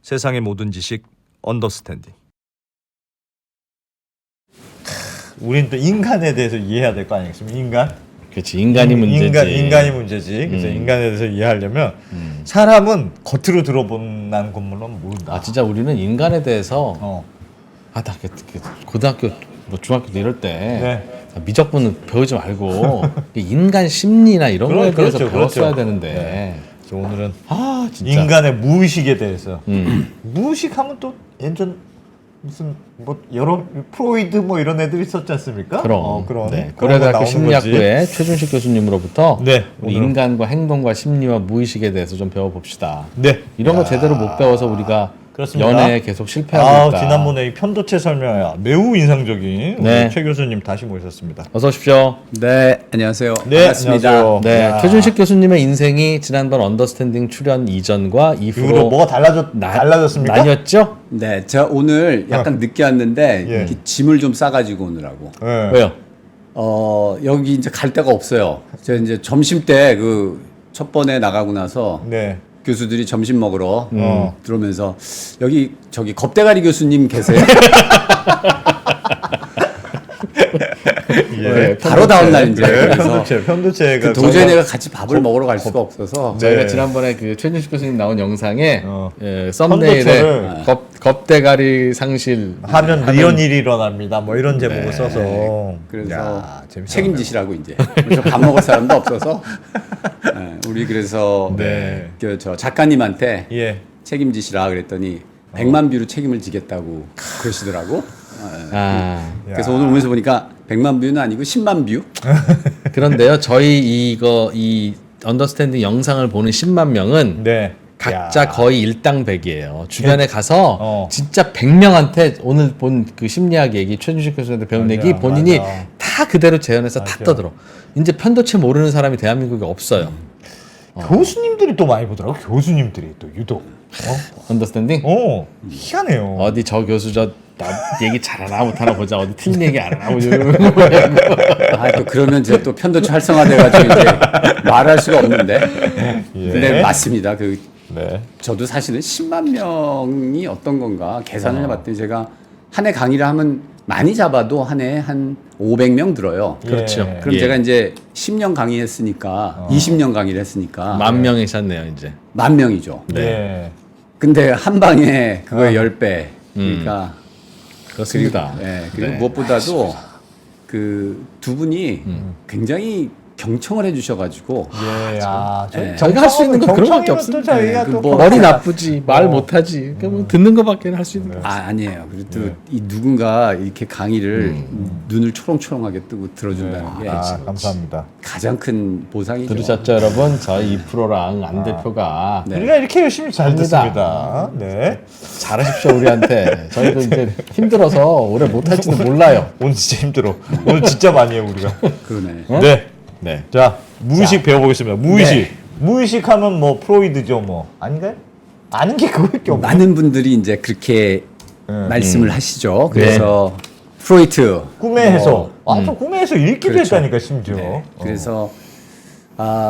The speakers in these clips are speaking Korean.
세상의 모든 지식 언더스탠딩. 우린 또 인간에 대해서 이해해야 될 거 아니겠습니까? 인간? 그렇지, 인간이 문제지. 인간이 문제지. 그래서 인간에 대해서 이해하려면 사람은 겉으로 들어본 것만은 모른다. 아 진짜 우리는 인간에 대해서 나 고등학교 뭐 중학교 때 이럴 때 미적분은 배우지 말고 인간 심리나 이런 거에 대해서 배웠어야 되는데 그래서 오늘은 진짜 인간의 무의식에 대해서 무의식하면 또 예전 무슨 뭐 여러 프로이드 뭐 이런 애들 있었지 않습니까? 그럼 그런 고려대학교 심리학부의 최준식 교수님으로부터 네, 우리 인간과 행동과 심리와 무의식에 대해서 좀 배워봅시다. 네. 이런 거 제대로 못 배워서 우리가 그렇습니다. 연애에 계속 실패하고 있다. 지난번에 이 편도체 설명회 매우 인상적인 네. 우리 최 교수님 다시 모셨습니다. 어서 오십시오. 네, 안녕하세요. 네, 반갑습니다. 안녕하세요. 네, 야. 최준식 교수님의 인생이 지난번 언더스탠딩 출연 이전과 이후로 이후로 뭐가 달라졌습니까? 나뉘었죠? 네, 제가 오늘 약간 늦게 왔는데 예. 이렇게 짐을 좀 싸가지고 오느라고. 네. 왜요? 여기 이제 갈 데가 없어요. 제가 이제 점심 때 그 첫 번에 나가고 나서 네. 교수들이 점심 먹으러 들어오면서 여기 저기 겁대가리 교수님 계세요? 예. 바로 다음 날 이제 네, 그래서 편도체가 도저히 내가 같이 밥을 먹으러 갈 수가 없어서 저희가 네. 지난번에 그 최준식 교수님 나온 영상에 편도체를 썸네일에 겁대가리 상실 하면 이런 일이 일어납니다. 뭐 이런 제목을 써서 그래서 야, 재밌었네요. 책임지시라고 이제 그래서 밥 먹을 사람도 없어서 우리 그래서 네. 저 작가님한테 예. 책임지시라 그랬더니 100만 뷰로 책임을 지겠다고 그러시더라고. 그래서 오늘 오면서 보니까 100만 뷰는 아니고 10만 뷰. 그런데요, 저희 이 언더스탠딩 영상을 보는 10만 명은 네. 각자 야. 거의 일당백이에요. 주변에 가서 진짜 100명한테 오늘 본 그 심리학 얘기, 최준식 교수한테 배운 맞아, 얘기 본인이 맞아. 다 그대로 재현해서 다 맞아. 떠들어. 이제 편도체 모르는 사람이 대한민국에 없어요. 교수님들이 또 많이 보더라고. 교수님들이 또 유독. 언더스탠딩? 희한해요. 어디 저 교수 나 얘기 잘하나 못하나 보자. 어디 틀린 얘기 안 하나 보자. 또 그러면 제가 또 편도체 활성화돼가지고 이제 말할 수가 없는데. 예. 근데 맞습니다. 네. 저도 사실은 10만 명이 어떤 건가 계산을 해봤더니 제가 한 해 강의를 하면 많이 잡아도 한 해 한 500명 들어요. 그렇죠. 예. 그럼 제가 이제 10년 강의했으니까 20년 강의를 했으니까 10,000명이셨네요, 이제. 10,000명이죠. 네. 근데 한 방에 그거의 10배. 그러니까 그렇습니다. 그리고 네. 무엇보다도 그 두 분이 굉장히 경청을 해주셔가지고 예. 저희가 할 수 있는 건 그런 거밖에 없습니다. 저희가 그 또 뭐 머리 나쁘지, 말 못하지. 뭐 듣는 거밖에 할 수 있는 거. 아니에요. 그래도 이 누군가 이렇게 강의를 눈을 초롱초롱하게 뜨고 들어준다는 게 감사합니다. 가장 큰 보상이죠. 들으셨죠, 여러분? 저희 2%랑 안 대표가 네. 우리가 이렇게 열심히 잘 합니다. 듣습니다. 네. 잘하십시오, 우리한테. 저희도 이제 힘들어서 오래 못할지는 몰라요. 오늘 진짜 힘들어. 오늘 진짜 많이 해요, 우리가. 그러네. 네. 네. 자, 무의식 배워보겠습니다. 무의식. 무의식하면 뭐 프로이드죠, 뭐. 아닌가요? 아는 게 그거밖에 없네. 많은 분들이 이제 그렇게 말씀을 하시죠. 그래서 프로이트 꿈의 해석. 저 꿈의 해석 읽기도 그렇죠. 했다니까, 심지어. 네. 그래서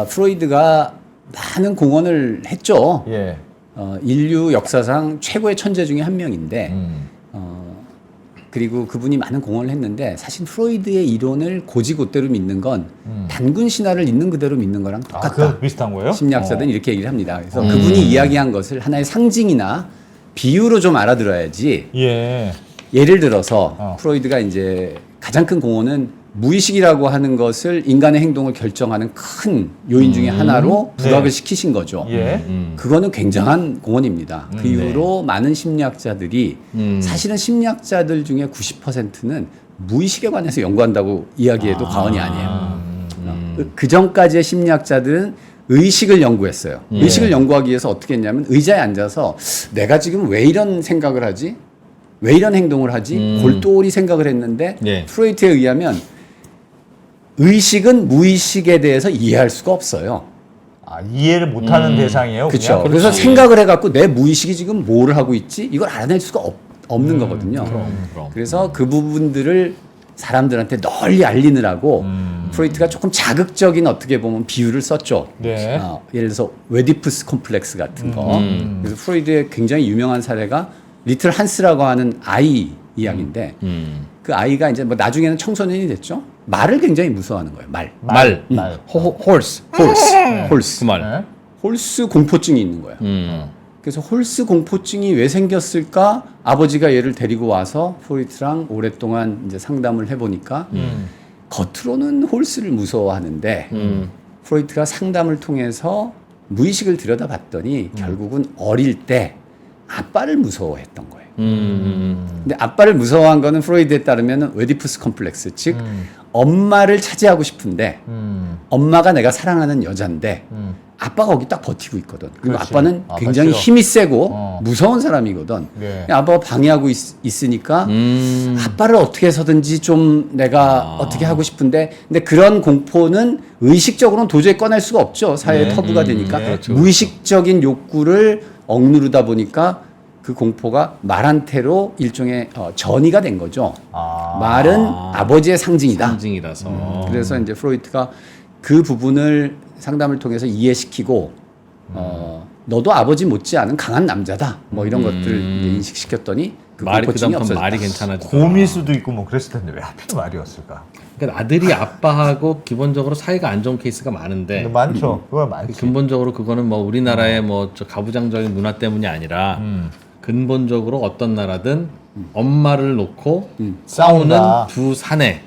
프로이드가 많은 공헌을 했죠. 예. 인류 역사상 최고의 천재 중에 한 명인데 그리고 그분이 많은 공헌을 했는데 사실 프로이드의 이론을 고지고대로 믿는 건 단군 신화를 있는 그대로 믿는 거랑 똑같다. 그거 비슷한 거예요? 심리학자들은 이렇게 얘기를 합니다. 그래서 그분이 이야기한 것을 하나의 상징이나 비유로 좀 알아들어야지. 예. 예를 들어서 프로이드가 이제 가장 큰 공헌은 무의식이라고 하는 것을 인간의 행동을 결정하는 큰 요인 중에 하나로 부각을 시키신 거죠. 예. 그거는 굉장한 공헌입니다. 그 이후로 많은 심리학자들이 사실은 심리학자들 중에 90%는 무의식에 관해서 연구한다고 이야기해도 과언이 아니에요. 그 전까지의 심리학자들은 의식을 연구했어요. 의식을 연구하기 위해서 어떻게 했냐면 의자에 앉아서 내가 지금 왜 이런 생각을 하지? 왜 이런 행동을 하지? 골똘히 생각을 했는데 프로이트에 의하면 의식은 무의식에 대해서 이해할 수가 없어요. 이해를 못하는 대상이에요. 그렇죠. 그냥? 그래서 생각을 해갖고 내 무의식이 지금 뭐를 하고 있지? 이걸 알아낼 수가 없는 거거든요. 그럼. 그래서 그 부분들을 사람들한테 널리 알리느라고 프로이트가 조금 자극적인 어떻게 보면 비유를 썼죠. 네. 예를 들어서 웨디푸스 콤플렉스 같은 거. 그래서 프로이드의 굉장히 유명한 사례가 리틀 한스라고 하는 아이 이야기인데 그 아이가 이제 뭐 나중에는 청소년이 됐죠. 말을 굉장히 무서워하는 거예요. 말. 홀스. 홀스. 그 말. 네. 홀스 공포증이 있는 거예요. 그래서 홀스 공포증이 왜 생겼을까? 아버지가 얘를 데리고 와서 프로이트랑 오랫동안 이제 상담을 해보니까 겉으로는 홀스를 무서워하는데 프로이트가 상담을 통해서 무의식을 들여다봤더니 결국은 어릴 때 아빠를 무서워했던 거예요. 근데 아빠를 무서워한 거는 프로이드에 따르면 웨디푸스 컴플렉스, 즉 엄마를 차지하고 싶은데 엄마가 내가 사랑하는 여잔데 아빠가 거기 딱 버티고 있거든. 그리고 그렇지. 아빠는 아, 굉장히 맞죠. 힘이 세고 무서운 사람이거든. 네. 아빠가 방해하고 있으니까 아빠를 어떻게 해서든지 좀 내가 어떻게 하고 싶은데 근데 그런 공포는 의식적으로는 도저히 꺼낼 수가 없죠. 사회의 터부가 되니까. 그렇죠, 무의식적인 욕구를 억누르다 보니까 그 공포가 말한테로 일종의 전이가 된 거죠. 말은 아버지의 상징이다. 상징이라서. 그래서 이제 프로이트가 그 부분을 상담을 통해서 이해시키고 너도 아버지 못지않은 강한 남자다. 뭐 이런 것들을 이제 인식시켰더니 그 말이 공포증이 그다음부터 없어졌다. 말이 괜찮아지고. 곰일 수도 있고 뭐 그랬을 텐데 왜 하필 말이었을까? 그러니까 아들이 아빠하고 기본적으로 사이가 안 좋은 케이스가 많은데 근데 많죠. 그거 많지. 근본적으로 그거는 뭐 우리나라의 뭐 저 가부장적인 문화 때문이 아니라 근본적으로 어떤 나라든 엄마를 놓고 싸우는 싸운다. 두 사내가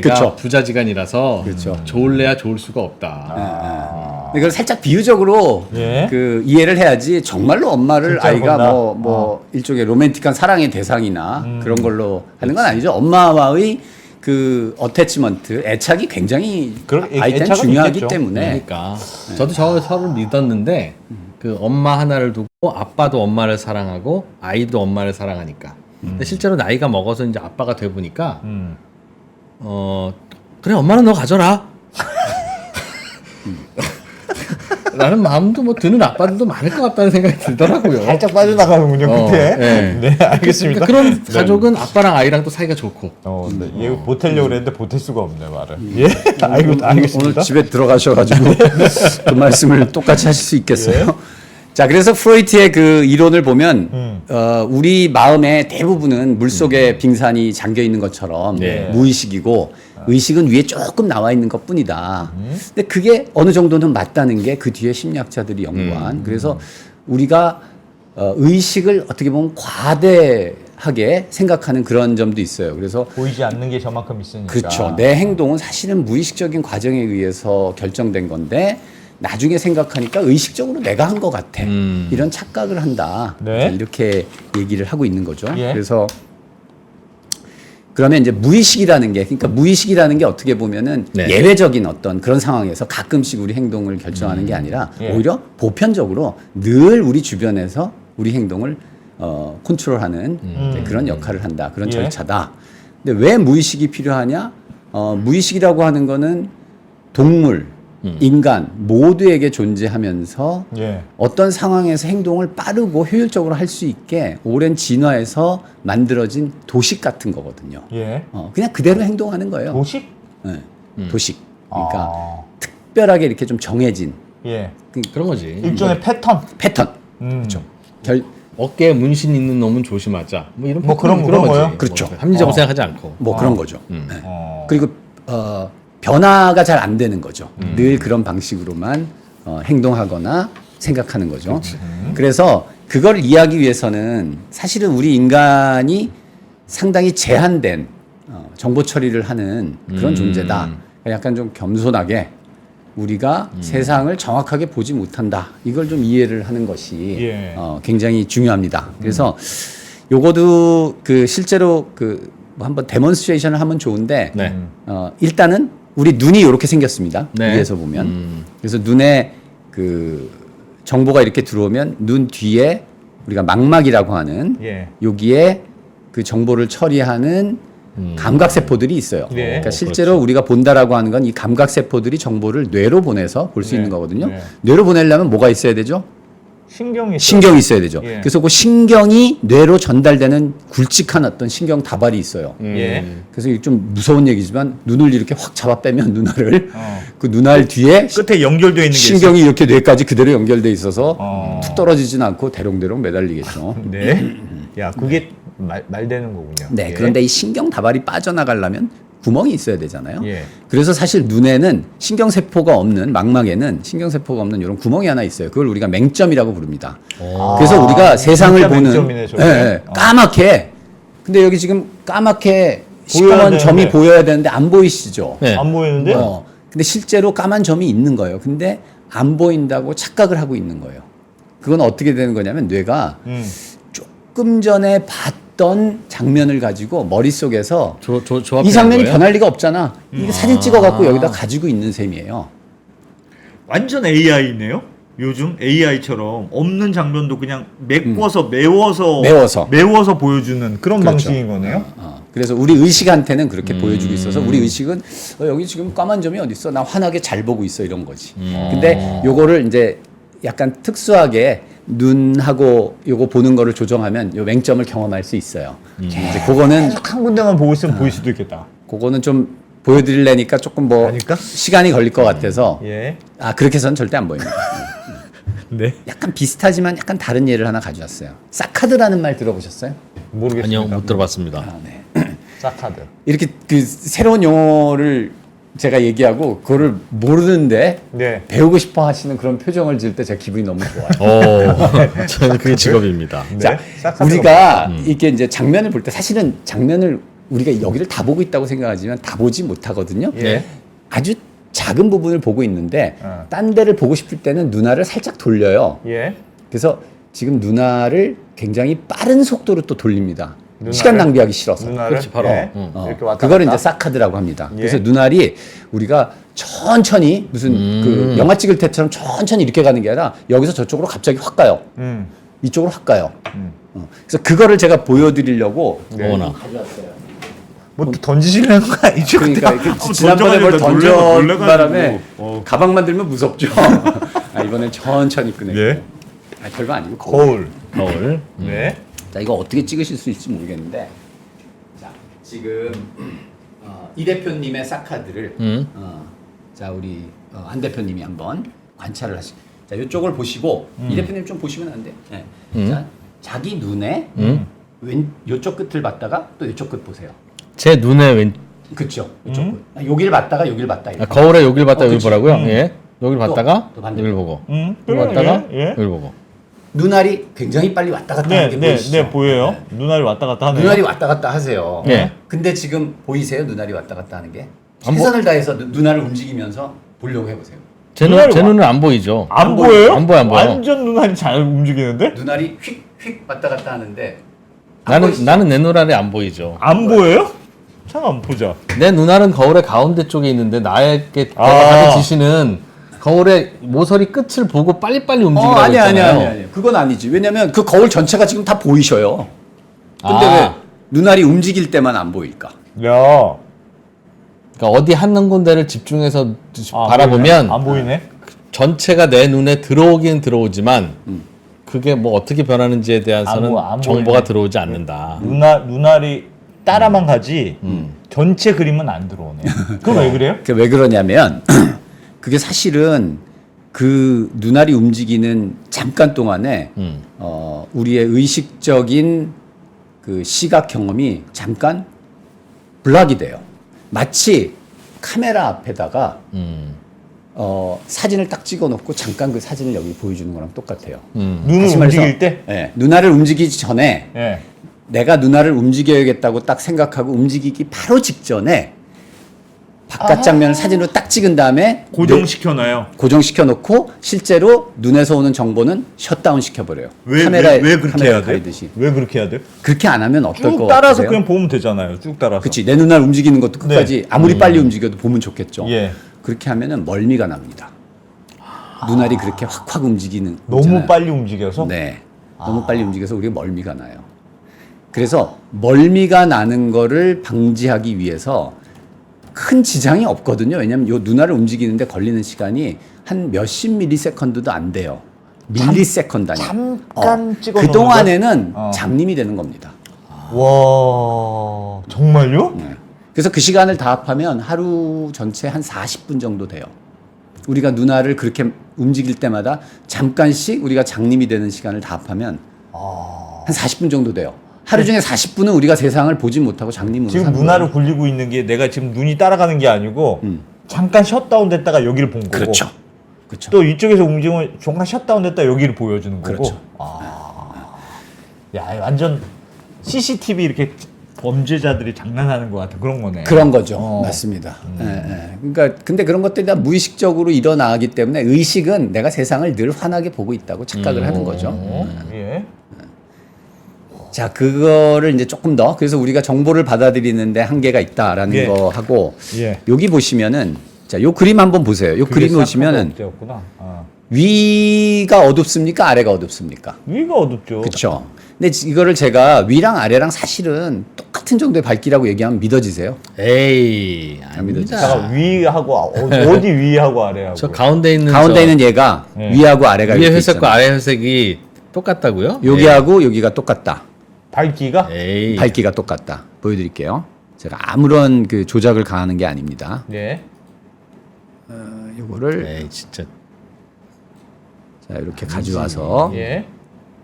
그쵸. 부자지간이라서 그쵸. 좋을래야 좋을 수가 없다. 이걸 살짝 비유적으로 예. 그 이해를 해야지 정말로 엄마를 진짜 아이가 본다. 뭐 일종의 로맨틱한 사랑의 대상이나 그런 걸로 하는 건 아니죠. 엄마와의 그 어태치먼트, 애착이 굉장히 아이한테 애착은 중요하기 있겠죠. 때문에 그러니까 저도 서로 믿었는데 그 엄마 하나를 두고 아빠도 엄마를 사랑하고 아이도 엄마를 사랑하니까. 근데 실제로 나이가 먹어서 이제 아빠가 돼 보니까 그래 엄마는 너 가져라. 라는 마음도 뭐 드는 아빠들도 많을 것 같다는 생각이 들더라고요. 살짝 빠져나가는군요 그때. 네. 네, 알겠습니다. 그러니까 그런 가족은 아빠랑 아이랑 또 사이가 좋고. 네. 얘 보태려고 그랬는데 보탤 수가 없네 말을. 예, 알겠습니다. 오늘 집에 들어가셔가지고 그 말씀을 똑같이 하실 수 있겠어요? 자, 그래서 프로이트의 그 이론을 보면 우리 마음의 대부분은 물속에 빙산이 잠겨 있는 것처럼 네. 무의식이고 의식은 위에 조금 나와 있는 것뿐이다. 근데 그게 어느 정도는 맞다는 게 그 뒤에 심리학자들이 연구한. 그래서 우리가 의식을 어떻게 보면 과대하게 생각하는 그런 점도 있어요. 그래서 보이지 않는 게 저만큼 있으니까. 그렇죠. 내 행동은 사실은 무의식적인 과정에 의해서 결정된 건데 나중에 생각하니까 의식적으로 내가 한 것 같아. 이런 착각을 한다. 네. 이렇게 얘기를 하고 있는 거죠. 예. 그래서 그러면 이제 무의식이라는 게 그러니까 무의식이라는 게 어떻게 보면은 네. 예외적인 어떤 그런 상황에서 가끔씩 우리 행동을 결정하는 게 아니라 예. 오히려 보편적으로 늘 우리 주변에서 우리 행동을 컨트롤하는 이제 그런 역할을 한다. 그런 예. 절차다. 근데 왜 무의식이 필요하냐? 무의식이라고 하는 거는 동물, 인간 모두에게 존재하면서 예. 어떤 상황에서 행동을 빠르고 효율적으로 할 수 있게 오랜 진화에서 만들어진 도식 같은 거거든요. 예. 그냥 그대로 행동하는 거예요. 도식? 네, 도식. 그러니까 아, 특별하게 이렇게 좀 정해진 예. 그런 거지. 일종의 패턴. 패턴. 그렇죠. 어깨에 문신 있는 놈은 조심하자. 뭐 이런 뭐 패턴이 그런 거요? 거지. 그렇죠. 뭐 합리적으로 생각하지 않고. 뭐 그런 거죠. 네. 어. 그리고 변화가 잘 안 되는 거죠. 늘 그런 방식으로만 행동하거나 생각하는 거죠. 그래서 그걸 이해하기 위해서는 사실은 우리 인간이 상당히 제한된 정보 처리를 하는 그런 존재다. 약간 좀 겸손하게 우리가 세상을 정확하게 보지 못한다. 이걸 좀 이해를 하는 것이 예. 굉장히 중요합니다. 그래서 요거도 그 실제로 뭐 한번 데몬스트레이션을 하면 좋은데 네. 일단은 우리 눈이 이렇게 생겼습니다. 네. 위에서 보면. 그래서 눈에 그 정보가 이렇게 들어오면 눈 뒤에 우리가 망막이라고 하는 예. 여기에 그 정보를 처리하는 감각세포들이 있어요. 네. 그러니까 실제로 우리가 본다라고 하는 건 이 감각세포들이 정보를 뇌로 보내서 볼 수 네. 있는 거거든요. 네. 뇌로 보내려면 뭐가 있어야 되죠? 신경이 있어야 되죠. 예. 그래서 그 신경이 뇌로 전달되는 굵직한 어떤 신경 다발이 있어요. 예. 그래서 이게 좀 무서운 얘기지만 눈을 이렇게 확 잡아 빼면 눈알을 그 눈알 뒤에 끝에 연결되어 있는 게 신경이 이렇게 뇌까지 그대로 연결돼 있어서 어. 툭 떨어지진 않고 대롱대롱 매달리겠죠. 있어요. 네. 야, 그게 말 되는 거군요. 네, 예. 그런데 이 신경 다발이 빠져나가려면 구멍이 있어야 되잖아요. 예. 그래서 사실 눈에는 신경세포가 없는 망막에는 신경세포가 없는 이런 구멍이 하나 있어요. 그걸 우리가 맹점이라고 부릅니다. 그래서 우리가 세상을 진짜 보는 맹점이네, 저게. 까맣게 근데 여기 지금 까맣게 시커먼 되는데. 점이 보여야 되는데 안 보이시죠? 네. 안 보이는데? 근데 실제로 까만 점이 있는 거예요. 근데 안 보인다고 착각을 하고 있는 거예요. 그건 어떻게 되는 거냐면 뇌가 조금 전에 봤던 장면을 가지고 머릿속에서 이 장면이 변할 리가 없잖아. 이게 사진 찍어갖고 여기다 가지고 있는 셈이에요. 완전 AI네요. 요즘 AI처럼 없는 장면도 그냥 메꿔서 메워서 보여주는 그런 그렇죠. 방식인 거네요. 그래서 우리 의식한테는 그렇게 보여주고 있어서 우리 의식은 여기 지금 까만 점이 어디 있어? 나 환하게 잘 보고 있어 이런 거지. 근데 요거를 이제 약간 특수하게 눈하고 요거 보는 거를 조정하면 요 맹점을 경험할 수 있어요. 이제 그거는 계속 한 군데만 보고 있으면 보일 수도 있겠다. 그거는 좀 보여드리려니까 조금 뭐 아닐까? 시간이 걸릴 것 같아서 예. 그렇게 해서는 절대 안 보입니다. 네. 약간 비슷하지만 약간 다른 예를 하나 가져왔어요. 사카드라는 말 들어보셨어요? 모르겠습니다. 아니요, 못 들어봤습니다. 네. 사카드. 이렇게 그 새로운 용어를 제가 얘기하고 그거를 모르는데 네. 배우고 싶어 하시는 그런 표정을 지을 때 제가 기분이 너무 좋아요. 저는 그게 직업입니다. 네. 자, 사카드가 우리가 이게 이제 장면을 볼 때 사실은 장면을 우리가 여기를 다 보고 있다고 생각하지만 다 보지 못하거든요. 예. 아주 작은 부분을 보고 있는데 어. 딴 데를 보고 싶을 때는 눈알을 살짝 돌려요. 예. 그래서 지금 눈알을 굉장히 빠른 속도로 또 돌립니다. 눈알을? 시간 낭비하기 싫어서. 눈알을 그렇지, 바로. 예. 이렇게 왔다 그걸 갔다. 이제 사카드라고 합니다. 예. 그래서 눈알이 우리가 천천히 무슨 그 영화 찍을 때처럼 천천히 이렇게 가는 게 아니라 여기서 저쪽으로 갑자기 확 가요. 이쪽으로 확 가요. 그래서 그거를 제가 보여드리려고 어머나. 가져왔어요. 뭐 던지시려는 거 아니죠? 그러니까 그때 그 지난번에 뭘 던져 놀래가지고. 바람에 가방만 들면 무섭죠. 이번엔 천천히 꺼내. 예. 별거 아니고 거울. 거울. 네. 자, 이거 어떻게 찍으실 수 있을지 모르겠는데, 자, 지금 이 대표님의 사카드를 자, 우리 안 대표님이 한번 관찰을 하시. 자, 이쪽을 보시고 이 대표님 좀 보시면 안 돼. 네. 자, 자기 눈에 이쪽 끝을 봤다가 또 이쪽 끝 보세요. 제 눈에 그렇죠. 이쪽 끝. 여기를 봤다가 여기를 봤다. 이렇게. 거울에 여기를 봤다 여기 그치. 보라고요? 예. 여기를 봤다가 또 반대로. 여기를 보고. 여기 그래요, 봤다가 예, 예. 여기를 보고. 눈알이 굉장히 빨리 왔다 갔다 하는 게 보이시죠? 네, 보여요. 눈알이 왔다 갔다 하네요. 눈알이 왔다 갔다 하세요. 예. 근데 지금 보이세요? 눈알이 왔다 갔다 하는 게? 안 보- 최선을 다해서 눈알을 움직이면서 보려고 해보세요. 제 눈알이 눈은 안 보이죠. 안 보여요? 안 보여, 안 보여. 완전 눈알이 잘 움직이는데? 눈알이 휙휙 왔다 갔다 하는데 나는 내 눈알이 안 보이죠. 안 보여요? 잠깐 보자. 내 눈알은 거울의 가운데 쪽에 있는데 나에게 아. 가게 지시는 거울의 모서리 끝을 보고 빨리빨리 움직이라고 아니 했잖아요. 그건 아니지. 왜냐면 그 거울 전체가 지금 다 보이셔요. 근데 아. 왜 눈알이 움직일 때만 안 보일까? 야. 그러니까 어디 한 군데를 집중해서 아, 바라보면 보이네? 안 보이네. 전체가 내 눈에 들어오긴 들어오지만 그게 뭐 어떻게 변하는지에 대해서는 안 정보가 보이네. 들어오지 않는다. 눈알이 따라만 가지 전체 그림은 안 들어오네. 그건 왜 그래요? 그게 왜 그러냐면 그게 사실은 그 눈알이 움직이는 잠깐 동안에 우리의 의식적인 그 시각 경험이 잠깐 블락이 돼요. 마치 카메라 앞에다가 사진을 딱 찍어놓고 잠깐 그 사진을 여기 보여주는 거랑 똑같아요. 눈을 다시 말해서, 움직일 때? 예, 눈알을 움직이기 전에 예. 내가 눈알을 움직여야겠다고 딱 생각하고 움직이기 바로 직전에 바깥 장면을 사진으로 딱 찍은 다음에 고정시켜놔요. 고정시켜 놓고 실제로 눈에서 오는 정보는 셧다운 시켜버려요. 왜 그렇게 해야 돼? 가리듯이. 왜 그렇게 해야 돼? 그렇게 안 하면 어떨 쭉 것 따라서 같으세요? 그냥 보면 되잖아요. 쭉 따라서. 그렇지. 내 눈알 움직이는 것도 끝까지 네. 아무리 빨리 움직여도 보면 좋겠죠. 예. 그렇게 하면은 멀미가 납니다. 눈알이 그렇게 확확 움직이는 너무 있잖아요. 빨리 움직여서? 네. 너무 빨리 움직여서 우리가 멀미가 나요. 그래서 멀미가 나는 거를 방지하기 위해서 큰 지장이 없거든요. 왜냐하면 이 눈알을 움직이는데 걸리는 시간이 한 몇십 밀리세컨드도 안 돼요. 밀리세컨 단위. 잠깐 찍어 그 동안에는 장님이 되는 겁니다. 와 정말요? 네. 그래서 그 시간을 다 합하면 하루 전체 한 40분 정도 돼요. 우리가 누나를 그렇게 움직일 때마다 잠깐씩 우리가 장님이 되는 시간을 다 합하면 한 40분 정도 돼요. 하루 중에 40분은 우리가 세상을 보지 못하고 장님으로 지금 사는 누나를 거예요. 굴리고 있는 게 내가 지금 눈이 따라가는 게 아니고 잠깐 셧다운 됐다가 여기를 본 거고 그렇죠. 그렇죠. 또 이쪽에서 움직이면 잠깐 셧다운 됐다 여기를 보여주는 거고 그렇죠. 야 완전 CCTV 이렇게 범죄자들이 장난하는 것 같아 그런 거네. 그런 거죠. 맞습니다. 예, 예. 그러니까 근데 그런 것들이 다 무의식적으로 일어나기 때문에 의식은 내가 세상을 늘 환하게 보고 있다고 착각을 하는 거죠. 예. 자, 그거를 이제 조금 더 그래서 우리가 정보를 받아들이는데 한계가 있다라는 예. 거 하고 예. 여기 보시면은 자, 요 그림 한번 보세요. 요 그림 보시면은 없대였구나. 위가 어둡습니까? 아래가 어둡습니까? 위가 어둡죠. 그렇죠. 근데 이거를 제가 위랑 아래랑 사실은 똑같은 정도의 밝기라고 얘기하면 믿어지세요? 에이, 안 믿어지죠. 아닙니다. 잠깐 위하고 어디 위하고 아래하고. 저 가운데 있는 가운데 있는 얘가 네. 위하고 아래가 위에 이렇게 회색과 있잖아요. 아래 회색이 똑같다고요? 여기하고 여기가 똑같다. 밝기가 에이. 밝기가 똑같다. 보여드릴게요. 제가 아무런 그 조작을 가하는 게 아닙니다. 네. 요거를 에이, 진짜. 자 이렇게 가져와서 예.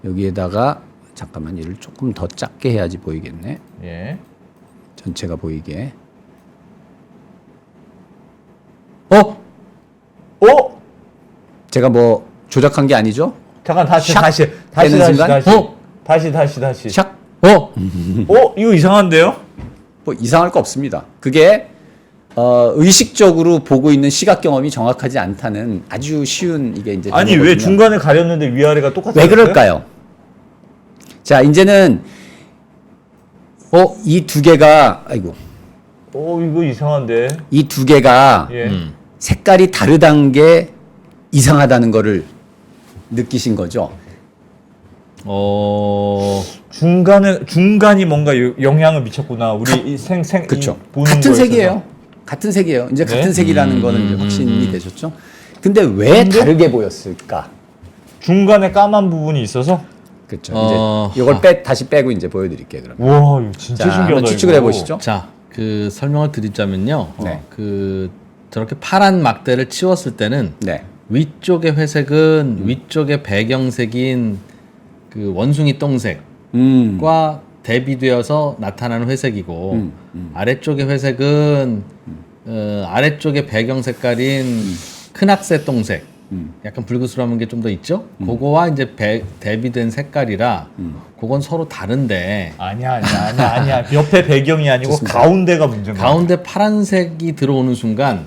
여기에다가 잠깐만 얘를 조금 더 작게 해야지 보이겠네. 예. 전체가 보이게. 어? 제가 뭐 조작한 게 아니죠? 잠깐 다시 샥 다시 되는 순간? 다시. 샥. 어? 이거 이상한데요? 뭐 이상할 거 없습니다. 그게 의식적으로 보고 있는 시각 경험이 정확하지 않다는 아주 쉬운 이게 이제 아니 단어거든요. 왜 중간에 가렸는데 위아래가 똑같아요? 왜 그럴까요? 자 이제는 이 두 개가 아이고 이거 이상한데. 이 두 개가 예. 색깔이 다르다는 게 이상하다는 거를 느끼신 거죠. 중간이 뭔가 영향을 미쳤구나. 우리 이 그렇죠. 보는 같은 거에 색이에요. 있어서. 같은 색이에요. 이제 네? 같은 색이라는 거는 이제 확신이 되셨죠. 근데 왜 다르게 보였을까? 중간에 까만 부분이 있어서. 그렇죠. 어, 이제 이걸 다시 빼고 이제 보여드릴게요. 그러면. 와 이거 진짜 자, 신기하다. 한번 추측을 이거. 해보시죠. 자, 그 설명을 드리자면요. 네. 그 저렇게 파란 막대를 치웠을 때는 네. 위쪽의 회색은 위쪽의 배경색인 그 원숭이 똥색과 음. 대비되어서 나타나는 회색이고 아래쪽의 회색은 아래쪽의 배경 색깔인 큰악새 똥색 약간 불그스름한 게 좀 더 있죠. 그거와 이제 대비된 색깔이라 그건 서로 다른데 아니야. 옆에 배경이 아니고 좋습니다. 가운데가 문제인 거야. 가운데 파란색이 들어오는 순간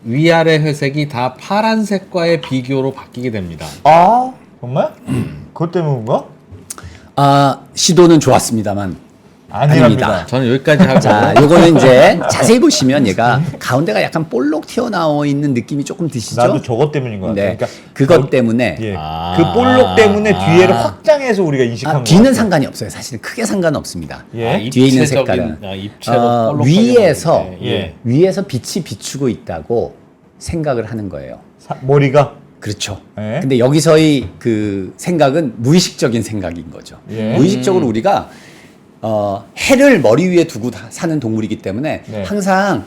위아래 회색이 다 파란색과의 비교로 바뀌게 됩니다. 아 정말? 그것 때문인가? 시도는 좋았습니다만 아닙니다. 아닙니다. 저는 여기까지 하고 자, 요거는 이제 자세히 보시면 얘가 가운데가 약간 볼록 튀어나와 있는 느낌이 조금 드시죠? 나도 저것 때문인 것 같아. 네. 그러니까 그것 때문에 예. 그 볼록 때문에 뒤에를 확장해서 우리가 인식한 거 뒤는 상관이 없어요. 사실 크게 상관없습니다. 예. 뒤에 있는 색깔은 입체도 위에서 예. 위에서 빛이 비추고 있다고 생각을 하는 거예요. 머리가 그렇죠. 예. 근데 여기서의 그 생각은 무의식적인 생각인 거죠. 예. 무의식적으로 우리가 해를 머리 위에 두고 사는 동물이기 때문에 네. 항상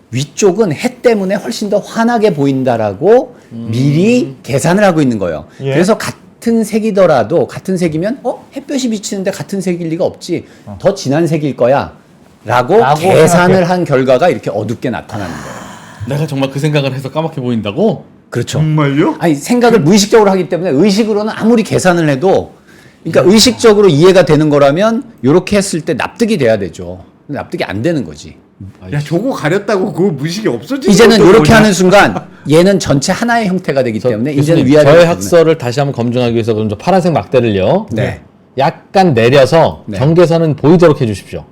위쪽은 해 때문에 훨씬 더 환하게 보인다라고 미리 계산을 하고 있는 거예요. 예. 그래서 같은 색이더라도 같은 색이면 햇볕이 비치는데 같은 색일 리가 없지. 더 진한 색일 거야. 라고 계산을 생각해. 한 결과가 이렇게 어둡게 나타나는 거예요. 내가 정말 그 생각을 해서 까맣게 보인다고? 그렇죠. 정말요? 아니 생각을 무의식적으로 하기 때문에 의식으로는 아무리 계산을 해도 그러니까 의식적으로 이해가 되는 거라면 이렇게 했을 때 납득이 돼야 되죠. 근데 납득이 안 되는 거지. 야 저거 가렸다고 그거 무식이 없어지는 이제는 것도 이렇게 뭐냐? 하는 순간 얘는 전체 하나의 형태가 되기 때문에 이제는 교수님, 위아래 저의 학설을 다시 한번 검증하기 위해서 그럼 저 파란색 막대를요. 네. 약간 내려서 네. 경계선은 보이도록 해주십시오.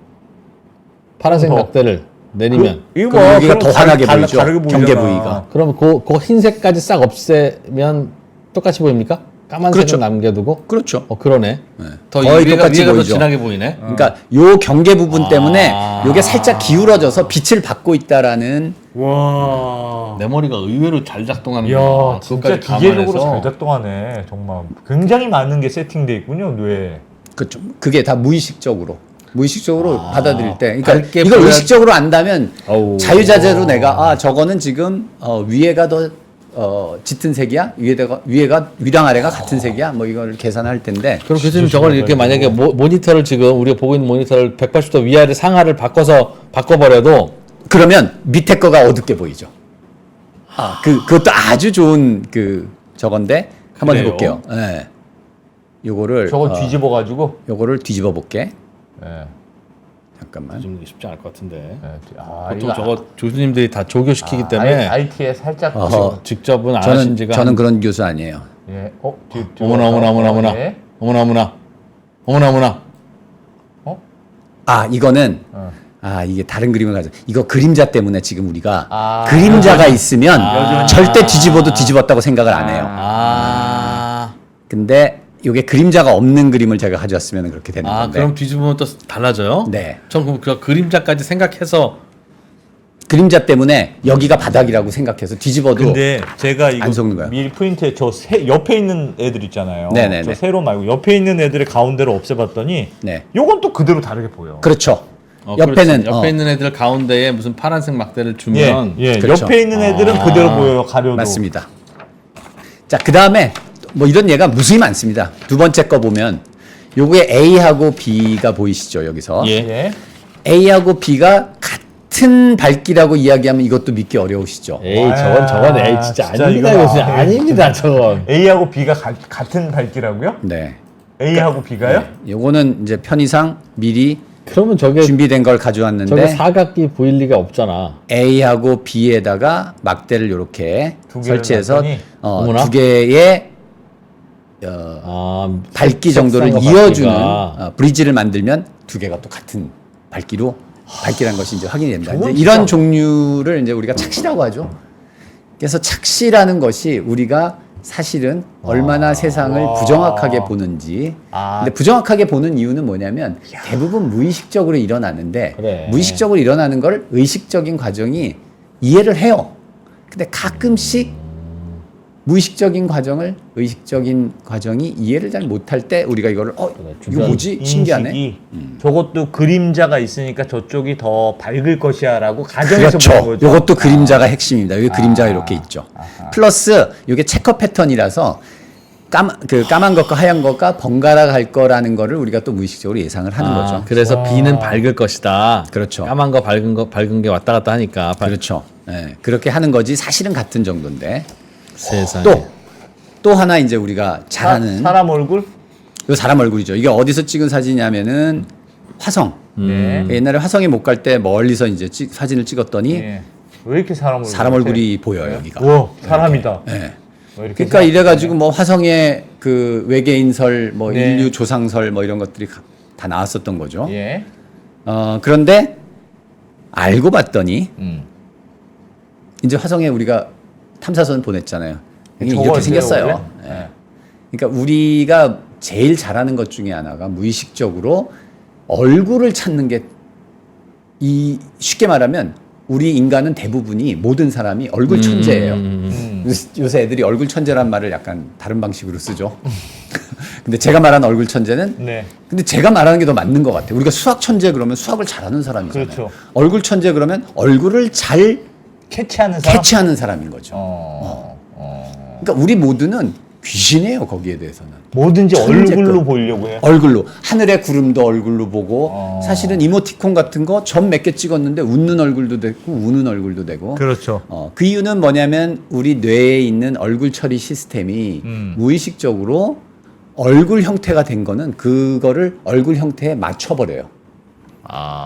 파란색 막대를 내리면 이거 그럼 여기가 그럼 더 환하게 다르게 보이죠. 보이잖아. 경계 부위가. 그럼 그 흰색까지 싹 없애면 똑같이 보입니까? 까만색을 그렇죠. 남겨두고. 그렇죠. 그러네. 네. 더 거의 위에가 똑같이 더 보이죠. 진하게 보이네. 그러니까 요 경계 부분 때문에 요게 아. 살짝 기울어져서 빛을 받고 있다라는 와. 내 머리가 의외로 잘 작동하는 이야, 거야. 진짜 기계적으로 잘 작동하네. 정말 굉장히 많은 게 세팅돼 있군요, 뇌에. 그렇죠. 그게 다 무의식적으로 받아들일 때, 그러니까 밝게 이걸 보여야- 의식적으로 안다면 어우. 자유자재로 내가 저거는 지금 위에가 더 짙은 색이야, 위에가 위랑 아래가 같은 색이야, 뭐 이걸 계산할 텐데. 그럼 교수님 저걸 이렇게 만약에 모니터를 지금 우리가 보고 있는 모니터를 180도 위아래 상하를 바꿔버려도 그러면 밑에 거가 어둡게 보이죠. 그것도 아주 좋은 저건데 한번 그래요? 해볼게요. 네. 요거를 저거 뒤집어가지고. 요거를 뒤집어 볼게. 예. 잠깐만. 좀 쉽지 않을 것 같은데. 예. 보통 저거 교수님들이 다 조교시키기 때문에 IT에 살짝. 직접은 안 하신 지가 저는 그런 교수 아니에요. 예. 어머나. 예. 어머나. 이거는 어. 이게 다른 그림을 가져. 이거 그림자 때문에 지금 우리가 아. 그림자가 있으면 여전히. 절대 뒤집어도 뒤집었다고 생각을 안 해요. 근데 이게 그림자가 없는 그림을 제가 가져왔으면 그렇게 되는 건데. 그럼 뒤집으면 또 달라져요? 네. 전 그럼 그 그림자까지 생각해서 그림자 때문에 여기가 바닥이라고 생각해서 뒤집어도 근데 제가 이거 안 속는 거야. 미리 프린트에 옆에 있는 애들 있잖아요. 네네네. 저 세로 말고 옆에 있는 애들의 가운데를 없애봤더니 네. 요건 또 그대로 다르게 보여. 그렇죠. 옆에 옆에는 있는 애들 가운데에 무슨 파란색 막대를 주면 예. 그렇죠. 옆에 있는 애들은 그대로 보여요. 가려도. 맞습니다. 자, 그다음에 뭐 이런 얘가 무수히 많습니다. 두 번째 거 보면 요거에 A하고 B가 보이시죠, 여기서. 예. A하고 B가 같은 밝기라고 이야기하면 이것도 믿기 어려우시죠. 에이 저건 에이 진짜 아닙니다 이거 교수님 아닙니다 저건. A하고 B가 같은 밝기라고요? 네. A하고 B가요? 요거는 이제 편의상 미리 그러면 저게 준비된 걸 가져왔는데 저게 사각기 보일 리가 없잖아. A하고 B에다가 막대를 이렇게 두 개를 설치해서 놨더니 어머나. 두 개의 밝기 정도를 색상과 이어주는 밝기가. 브리지를 만들면 두 개가 또 같은 밝기로 밝기라는 것이 이제 확인이 됩니다. 저건 이제 진짜- 이런 종류를 이제 우리가 착시라고 하죠. 그래서 착시라는 것이 우리가 사실은 얼마나 세상을 부정확하게 보는지. 근데 부정확하게 보는 이유는 뭐냐면 대부분 무의식적으로 일어나는데 그래. 무의식적으로 일어나는 걸 의식적인 과정이 이해를 해요. 근데 가끔씩 무의식적인 과정을 의식적인 과정이 이해를 잘 못할 때 우리가 이거를 이거 뭐지? 신기하네. 인식이 저것도 그림자가 있으니까 저쪽이 더 밝을 것이야라고 가정해서 보는 그렇죠. 거죠. 이것도 그림자가 핵심입니다. 여기 그림자가 이렇게 있죠. 플러스 이게 체커 패턴이라서 까만 것과 하얀 것과 번갈아 갈 거라는 거를 우리가 또 무의식적으로 예상을 하는 거죠. 그래서 B는 밝을 것이다. 그렇죠. 까만 거 밝은 게 왔다 갔다 하니까. 그렇죠. 예, 그렇게 하는 거지 사실은 같은 정도인데. 세상에. 또 하나 이제 우리가 잘 아는 사람 얼굴? 이 사람 얼굴이죠. 이게 어디서 찍은 사진이냐면은 화성. 네. 옛날에 화성에 못 갈 때 멀리서 이제 사진을 찍었더니 예. 왜 이렇게 사람 얼굴? 사람 얼굴이 보여요, 여기가. 우와, 사람이다. 예. 왜 이렇게 그러니까 이래가지고 뭐 화성에 그 외계인설, 뭐 네. 인류 조상설 뭐 이런 것들이 다 나왔었던 거죠. 예. 그런데 알고 봤더니 음. 이제 화성에 우리가 탐사선 보냈잖아요. 이게 저거 이렇게 어때요, 생겼어요. 원래? 예. 그러니까 우리가 제일 잘하는 것 중에 하나가 무의식적으로 얼굴을 찾는 게 쉽게 말하면 우리 인간은 대부분이 모든 사람이 얼굴 천재예요. 요새 애들이 얼굴 천재란 말을 약간 다른 방식으로 쓰죠. 근데 제가 말하는 얼굴 천재는 네. 근데 제가 말하는 게 더 맞는 것 같아요. 우리가 수학 천재 그러면 수학을 잘하는 사람이잖아요. 그렇죠. 얼굴 천재 그러면 얼굴을 잘 캐치하는 사람? 캐치하는 사람인 거죠. 그러니까 우리 모두는 귀신이에요. 거기에 대해서는. 뭐든지 천재급. 얼굴로 보이려고 해요. 얼굴로 하늘의 구름도 얼굴로 보고 사실은 이모티콘 같은 거 점 몇 개 찍었는데 웃는 얼굴도 되고 우는 얼굴도 되고 그렇죠. 그 이유는 뭐냐면 우리 뇌에 있는 얼굴 처리 시스템이 무의식적으로 얼굴 형태가 된 거는 그거를 얼굴 형태에 맞춰버려요.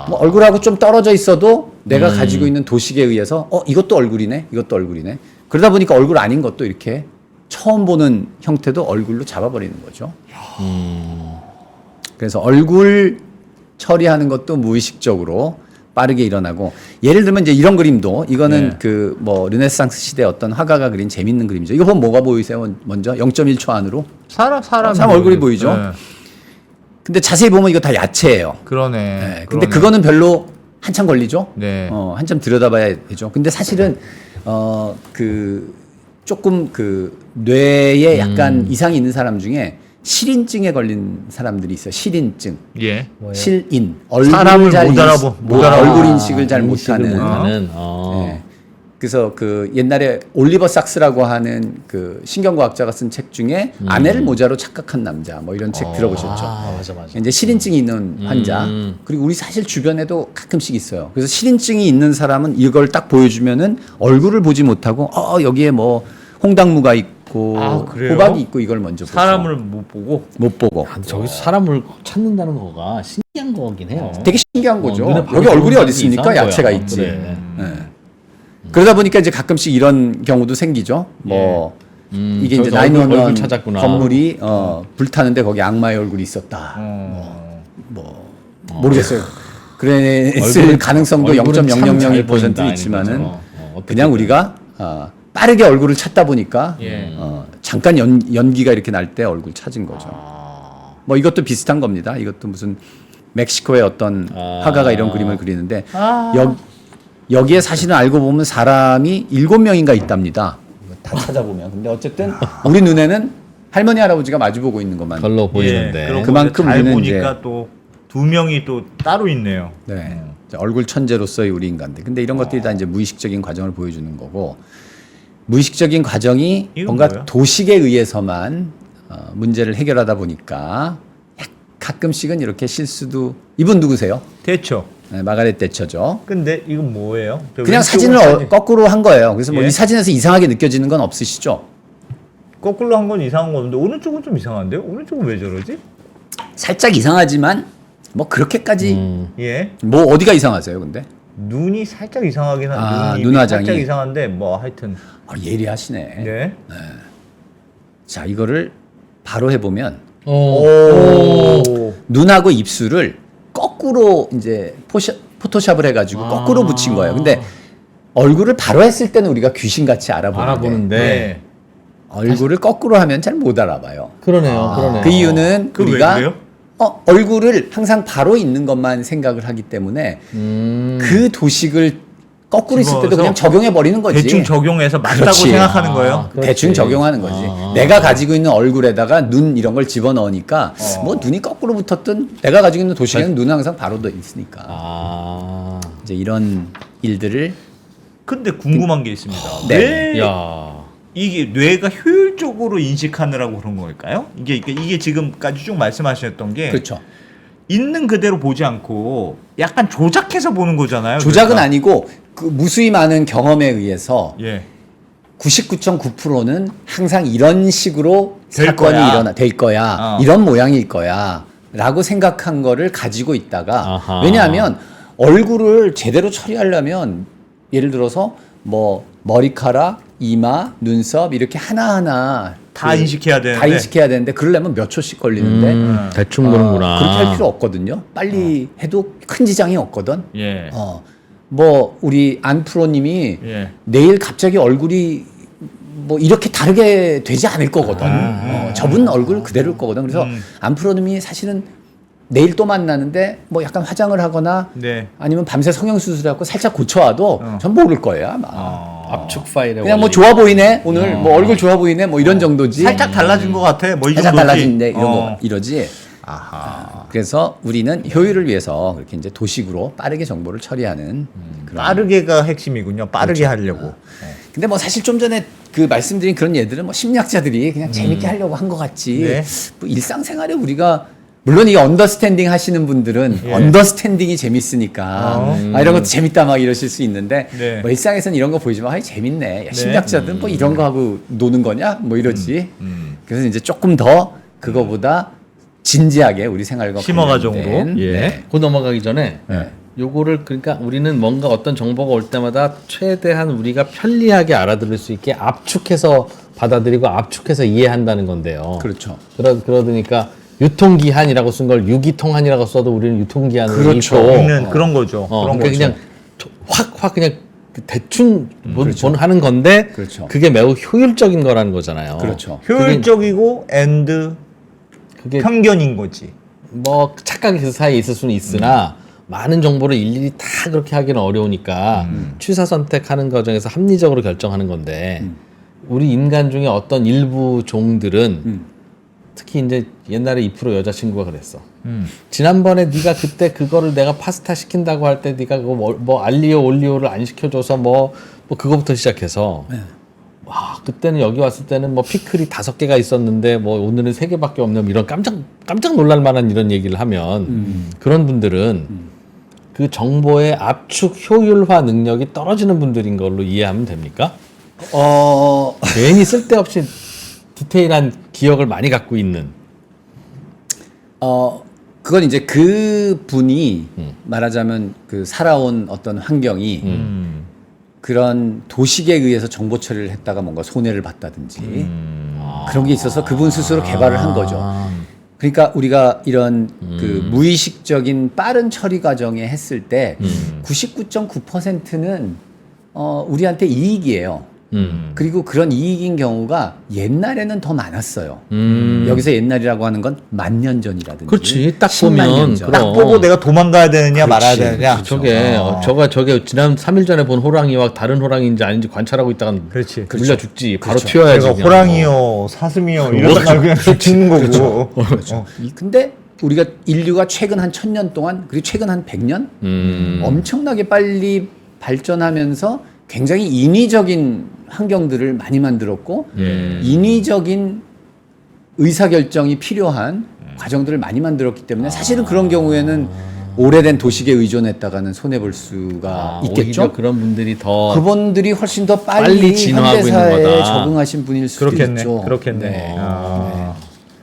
뭐 얼굴하고 좀 떨어져 있어도 내가 가지고 있는 도식에 의해서 이것도 얼굴이네 이것도 얼굴이네 그러다 보니까 얼굴 아닌 것도 이렇게 처음 보는 형태도 얼굴로 잡아버리는 거죠. 그래서 얼굴 처리하는 것도 무의식적으로 빠르게 일어나고 예를 들면 이제 이런 그림도 이거는 네. 그 뭐 르네상스 시대 어떤 화가가 그린 재밌는 그림이죠. 이거 보면 뭐가 보이세요? 먼저 0.1초 안으로 사람 얼굴이 보이죠. 네. 근데 자세히 보면 이거 다 야채예요. 그러네. 네, 근데 그거는 별로 한참 걸리죠. 네. 한참 들여다봐야 되죠. 근데 사실은 그 조금 그 뇌에 약간 이상이 있는 사람 중에 실인증에 걸린 사람들이 있어요. 실인증. 예. 실인. 사람을 잘 못 알아보- 얼굴 인식을 잘 인식을 못하는. 못하는. 네. 그래서 그 옛날에 올리버 sak스라고 하는 그 신경과학자가 쓴 책 중에 아내를 모자로 착각한 남자 뭐 이런 책 들어보셨죠? 아, 맞아. 이제 실인증이 있는 환자 그리고 우리 사실 주변에도 가끔씩 있어요. 그래서 실인증이 있는 사람은 이걸 딱 보여주면은 얼굴을 보지 못하고 여기에 뭐 홍당무가 있고 아, 그래요? 호박이 있고 이걸 먼저 보죠. 사람을 못 보고 못 보고 아, 근데 저기서 사람을 찾는다는 거가 신기한 거긴 해요. 되게 신기한 거죠. 눈에 바로 여기 얼굴이 들어오는 어디 있습니까? 이상한 야채가 거야. 있지. 그래. 네. 그러다 보니까 이제 가끔씩 이런 경우도 생기죠. 뭐 이게 이제 저기서 얼굴 911 찾았구나. 건물이 불타는데 거기 악마의 얼굴이 있었다. 모르겠어요. 그랬을 얼굴은- 가능성도 얼굴은 참 잘 0.001% 보인다, 있지만은 아닌 거죠. 어떻게 그냥 우리가 빠르게 얼굴을 찾다 보니까 예. 잠깐 연기가 이렇게 날 때 얼굴 찾은 거죠. 뭐 이것도 비슷한 겁니다. 이것도 무슨 멕시코의 어떤 화가가 이런 그림을 그리는데 여기에 사실은 알고 보면 사람이 7명인가 있답니다. 다 찾아보면. 근데 어쨌든 우리 눈에는 할머니 할아버지가 마주보고 있는 것만. 별로 보이는데. 그런 그만큼 잘 우리는 보니까 또 두 명이 또 따로 있네요. 네. 이제 얼굴 천재로서의 우리 인간들. 근데 이런 것들이 다 이제 무의식적인 과정을 보여주는 거고 무의식적인 과정이 이건 뭔가 뭐예요? 도식에 의해서만 문제를 해결하다 보니까 가끔씩은 이렇게 실수도. 이분 누구세요? 대처. 네, 마가렛 대처죠. 근데 이건 뭐예요? 저 그냥 왼쪽은 사진을 거꾸로 한 거예요. 그래서 뭐 예? 이 사진에서 이상하게 느껴지는 건 없으시죠? 거꾸로 한 건 이상한 건데 오른쪽은 좀 이상한데요? 오른쪽은 왜 저러지? 살짝 이상하지만 뭐 그렇게까지 예. 뭐 어디가 이상하세요, 근데? 눈이 살짝 이상하긴 한데 눈 화장이. 살짝 이상한데 뭐 하여튼 예리하시네. 네. 자, 이거를 바로 해보면 오. 눈하고 입술을 거꾸로 이제 포토샵을 해가지고 거꾸로 붙인 거예요. 근데 얼굴을 바로 했을 때는 우리가 귀신같이 알아보는데 네. 얼굴을 거꾸로 하면 잘 못 알아봐요. 그러네요. 그 이유는 그 왜 우리가 그래요? 얼굴을 항상 바로 있는 것만 생각을 하기 때문에 그 도식을 거꾸로 있을 때도 집어서 그냥 적용해 버리는 거지. 대충 적용해서 맞다고 그렇지. 생각하는 거예요. 그렇지. 대충 적용하는 거지. 내가 가지고 있는 얼굴에다가 눈 이런 걸 집어넣으니까 뭐 눈이 거꾸로 붙었든 내가 가지고 있는 도식에는 눈은 항상 바로 돼 있으니까. 이제 이런 일들을 근데 궁금한 게 있습니다. 네. 왜 야. 이게 뇌가 효율적으로 인식하느라고 그런 걸까요? 이게 지금까지 쭉 말씀하셨던 게 그렇죠. 있는 그대로 보지 않고 약간 조작해서 보는 거잖아요. 조작은 그러니까. 아니고 그 무수히 많은 경험에 의해서 예. 99.9%는 항상 이런 식으로 될 사건이 거야. 될 거야. 어. 이런 모양일 거야. 라고 생각한 거를 가지고 있다가 아하. 왜냐하면 얼굴을 제대로 처리하려면 예를 들어서 뭐 머리카락, 이마, 눈썹 이렇게 하나하나 다 인식해야 되는데. 다 인식해야 되는데 그러려면 몇 초씩 걸리는데 대충 보는구나. 그렇게 할 필요 없거든요. 빨리 해도 큰 지장이 없거든. 예. 뭐 우리 안 프로님이 예. 내일 갑자기 얼굴이 뭐 이렇게 다르게 되지 않을 거거든. 저분 얼굴 그대로일 거거든. 그래서 안 프로님이 사실은 내일 또 만나는데 뭐 약간 화장을 하거나 네. 아니면 밤새 성형수술하고 살짝 고쳐와도 전 모를 거예요 아마. 압축 파일에 그냥 뭐 원리. 좋아 보이네 오늘 뭐 얼굴 좋아 보이네 뭐 이런 정도지. 살짝 달라진 것 같아. 뭐 이 살짝 정도지. 달라진데 이런 거 이러지. 아하. 그래서 우리는 효율을 위해서 그렇게 이제 도식으로 빠르게 정보를 처리하는 그런. 빠르게가 핵심이군요. 빠르게 하려고. 근데 뭐 사실 좀 전에 그 말씀드린 그런 예들은 뭐 심리학자들이 그냥 재밌게 하려고 한 것 같지. 네. 뭐 일상생활에 우리가 물론 이 언더스탠딩 하시는 분들은 예. 언더스탠딩이 재밌으니까 이런 것도 재밌다 막 이러실 수 있는데 네. 뭐 일상에서는 이런 거 보이지만 재밌네. 야, 심리학자들은 뭐 이런 거 하고 노는 거냐? 뭐 이러지. 그래서 이제 조금 더 그거보다 진지하게 우리 생활과 심화 관련된, 과정으로. 예. 네. 그 넘어가기 전에 네. 요거를 그러니까 우리는 뭔가 어떤 정보가 올 때마다 최대한 우리가 편리하게 알아들을 수 있게 압축해서 받아들이고 압축해서 이해한다는 건데요. 그렇죠. 그러니까 유통기한이라고 쓴 걸 유기통한이라고 써도 우리는 유통기한을 그렇죠. 읽고 있는 그런 거죠. 그런 그러니까 거죠. 그냥 확 그냥 대충 그렇죠. 하는 건데 그렇죠. 그게 매우 효율적인 거라는 거잖아요. 그렇죠. 효율적이고 앤드 그게 편견인 거지. 뭐 착각이 그 사이에 있을 수는 있으나 많은 정보를 일일이 다 그렇게 하기는 어려우니까 취사 선택하는 과정에서 합리적으로 결정하는 건데 우리 인간 중에 어떤 일부 종들은 특히 이제 옛날에 2% 여자친구가 그랬어. 지난번에 네가 그때 그거를 내가 파스타 시킨다고 할 때 네가 그거 뭐 알리오 올리오를 안 시켜줘서 뭐 그거부터 시작해서 와 그때는 여기 왔을 때는 뭐 피클이 5개가 있었는데 뭐 오늘은 3개밖에 없는 이런 깜짝 놀랄 만한 이런 얘기를 하면 그런 분들은 그 정보의 압축 효율화 능력이 떨어지는 분들인 걸로 이해하면 됩니까? 괜히 쓸데없이 디테일한 기억을 많이 갖고 있는. 그건 이제 그 분이 말하자면 그 살아온 어떤 환경이 그런 도식에 의해서 정보 처리를 했다가 뭔가 손해를 봤다든지 그런 게 있어서 그분 스스로 개발을 한 거죠. 그러니까 우리가 이런 그 무의식적인 빠른 처리 과정에 했을 때 99.9%는 우리한테 이익이에요. 그리고 그런 이익인 경우가 옛날에는 더 많았어요. 여기서 옛날이라고 하는 건 10,000년 전이라든지. 그렇지. 딱 10만 보면 년 전. 딱 보고 내가 도망가야 되느냐 말아야 되느냐. 저게 저게 지난 3일 전에 본 호랑이와 다른 호랑이인지 아닌지 관찰하고 있다가 그렇지. 물려 죽지. 바로 그렇죠. 튀어야지. 내가 그냥. 호랑이요, 사슴이요 이러다가 그냥 죽는 거고. 그렇죠. 근데 우리가 인류가 최근 한 1000년 동안 그리고 최근 한 100년 엄청나게 빨리 발전하면서 굉장히 인위적인 환경들을 많이 만들었고 인위적인 의사결정이 필요한 과정들을 많이 만들었기 때문에 사실은 그런 경우에는 오래된 도식에 의존했다가는 손해볼 수가 있겠죠. 오히려 그런 분들이 더 그분들이 훨씬 더 빨리 빨리 진화하고 있는 현대사에 거다. 적응하신 분일 수도 그렇겠네. 있죠. 그렇겠네. 네.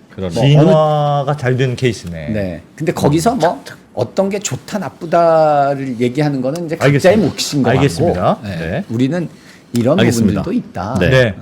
그런 진화가 잘 된 케이스네. 네. 근데 거기서 뭐 어떤 게 좋다 나쁘다를 얘기하는 거는 이제 각자의 알겠습니다. 몫인 것 알겠습니다. 같고 네. 우리는 이런 알겠습니다. 부분들도 있다. 네. 네.